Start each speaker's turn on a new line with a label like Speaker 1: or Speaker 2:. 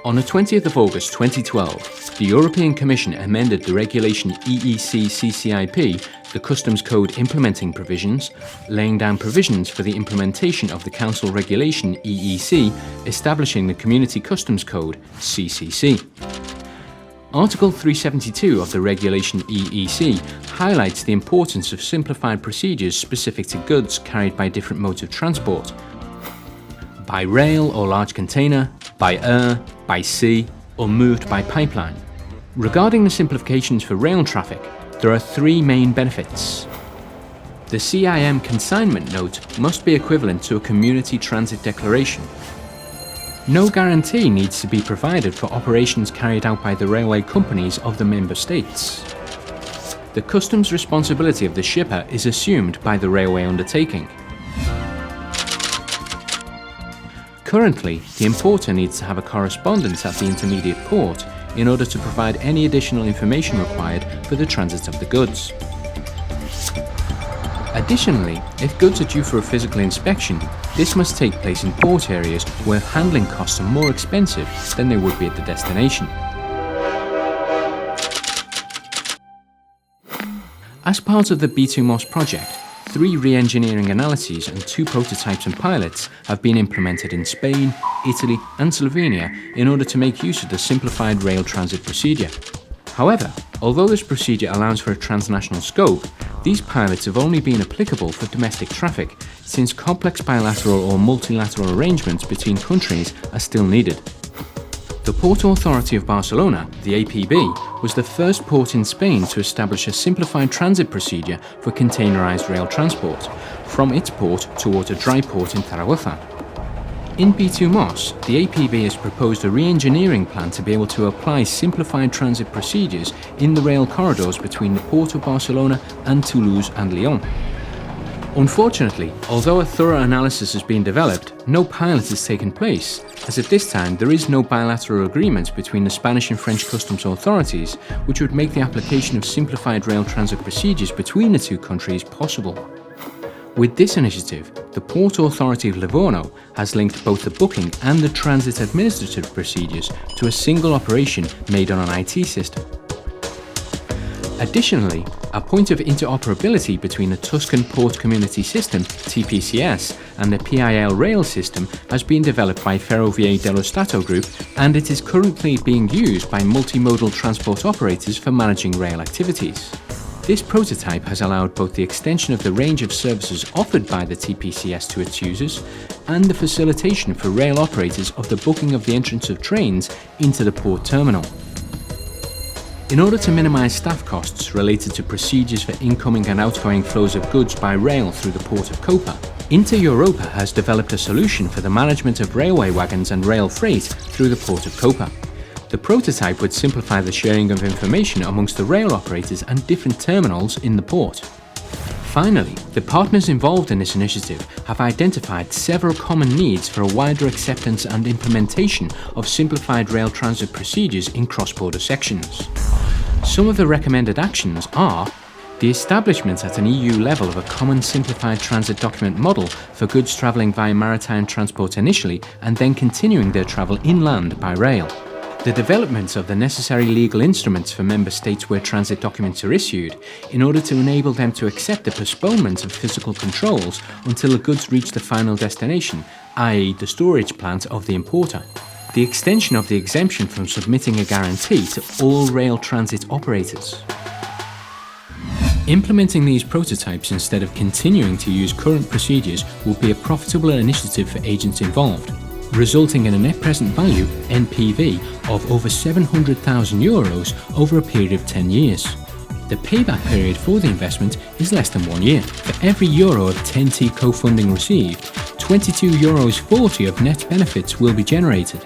Speaker 1: On the 20th of August 2012, the European Commission amended the regulation EEC-CCIP, the Customs Code implementing provisions, laying down provisions for the implementation of the Council regulation EEC, establishing the Community Customs Code CCC. Article 372 of the regulation EEC highlights the importance of simplified procedures specific to goods carried by different modes of transport: by rail or large container, by air, by sea, or moved by pipeline. Regarding the simplifications for rail traffic, there are three main benefits. The CIM consignment note must be equivalent to a community transit declaration. No guarantee needs to be provided for operations carried out by the railway companies of the member states. The customs responsibility of the shipper is assumed by the railway undertaking. Currently, the importer needs to have a correspondence at the intermediate port in order to provide any additional information required for the transit of the goods. Additionally, if goods are due for a physical inspection, this must take place in port areas where handling costs are more expensive than they would be at the destination. As part of the B2MoS project, 3 re-engineering analyses and 2 prototypes and pilots have been implemented in Spain, Italy and Slovenia in order to make use of the simplified rail transit procedure. However, although this procedure allows for a transnational scope, these pilots have only been applicable for domestic traffic, since complex bilateral or multilateral arrangements between countries are still needed. The Port Authority of Barcelona, the APB, was the first port in Spain to establish a simplified transit procedure for containerized rail transport, from its port towards a dry port in Zaragoza. In B2MoS, the APB has proposed a re-engineering plan to be able to apply simplified transit procedures in the rail corridors between the Port of Barcelona and Toulouse and Lyon. Unfortunately, although a thorough analysis has been developed, no pilot has taken place, as at this time there is no bilateral agreement between the Spanish and French customs authorities which would make the application of simplified rail transit procedures between the two countries possible. With this initiative, the Port Authority of Livorno has linked both the booking and the transit administrative procedures to a single operation made on an IT system. Additionally, a point of interoperability between the Tuscan Port Community System (TPCS) and the PIL rail system has been developed by Ferrovie dello Stato Group, and it is currently being used by multimodal transport operators for managing rail activities. This prototype has allowed both the extension of the range of services offered by the TPCS to its users and the facilitation for rail operators of the booking of the entrance of trains into the port terminal. In order to minimize staff costs related to procedures for incoming and outgoing flows of goods by rail through the port of Koper, Inter-Europa has developed a solution for the management of railway wagons and rail freight through the port of Koper. The prototype would simplify the sharing of information amongst the rail operators and different terminals in the port. Finally, the partners involved in this initiative have identified several common needs for a wider acceptance and implementation of simplified rail transit procedures in cross-border sections. Some of the recommended actions are the establishment at an EU level of a common simplified transit document model for goods travelling via maritime transport initially and then continuing their travel inland by rail. The development of the necessary legal instruments for member states where transit documents are issued in order to enable them to accept the postponement of physical controls until the goods reach the final destination, i.e. the storage plant of the importer. The extension of the exemption from submitting a guarantee to all rail transit operators. Implementing these prototypes instead of continuing to use current procedures will be a profitable initiative for agents involved, resulting in a net present value (NPV) of over €700,000 over a period of 10 years. The payback period for the investment is less than 1 year. For every euro of 10T co-funding received, €22.40 of net benefits will be generated.